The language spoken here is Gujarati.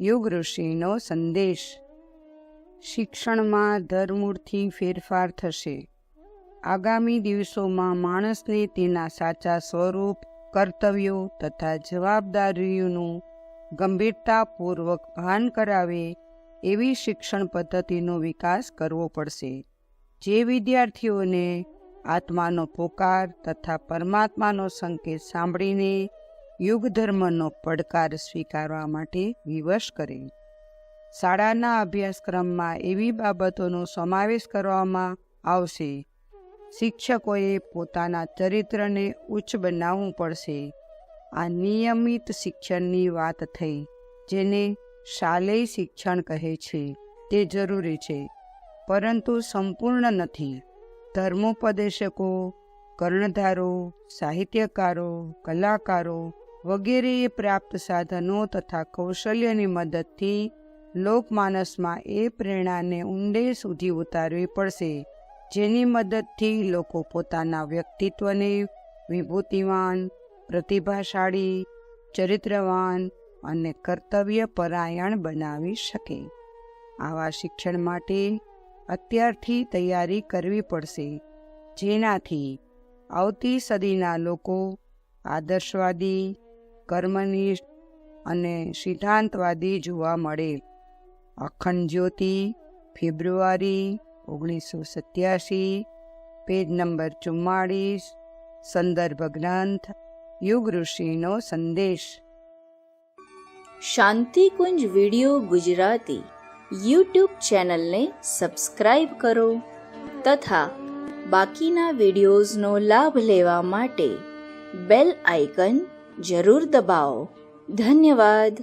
યુગ ઋષિનો સંદેશ। શિક્ષણમાં ધરમૂળથી ફેરફાર થશે। આગામી દિવસોમાં માણસને તેના સાચા સ્વરૂપ, કર્તવ્યો તથા જવાબદારીઓનું ગંભીરતાપૂર્વક ભાન કરાવે એવી શિક્ષણ પદ્ધતિનો વિકાસ કરવો પડશે, જે વિદ્યાર્થીઓને આત્માનો પોકાર તથા પરમાત્માનો સંકેત સાંભળીને યુગ ધર્મનો પડકાર સ્વીકારવા માટે વિવશ કરે। શાળાના અભ્યાસક્રમમાં એવી બાબતોનો સમાવેશ કરવામાં આવશે। શિક્ષકોએ પોતાના ચરિત્રને ઉચ્ચ બનાવવું પડશે। આ નિયમિત શિક્ષણની વાત થઈ, જેને શાલેય શિક્ષણ કહે છે, તે જરૂરી છે, પરંતુ સંપૂર્ણ નથી। ધર્મોપદેશકો, કર્ણધારો, સાહિત્યકારો, કલાકારો વગેરેએ પ્રાપ્ત સાધનો તથા કૌશલ્યની મદદથી લોકમાનસમાં એ પ્રેરણાને ઊંડે સુધી ઉતારવી પડશે, જેની મદદથી લોકો પોતાના વ્યક્તિત્વને વિભૂતિવાન, પ્રતિભાશાળી, ચરિત્રવાન અને કર્તવ્યપરાયણ બનાવી શકે। આવા શિક્ષણ માટે અત્યારથી તૈયારી કરવી પડશે, જેનાથી આવતી સદીના લોકો આદર્શવાદી, કર્મનિષ્ઠ અને સિદ્ધાંતવાદી જોવા મળે। અખંડ જ્યોતિ, ફેબ્રુઆરી 1987, પેજ નંબર 44, સંદર્ભ ગ્રંથ યુગ ઋષિનો સંદેશ। શાંતિકુંજ વિડિયો ગુજરાતી યુટ્યુબ ચેનલને સબસ્ક્રાઇબ કરો તથા બાકીના વિડિયોઝનો લાભ લેવા માટે બેલ આઇકન જરૂર દબાવો। ધન્યવાદ।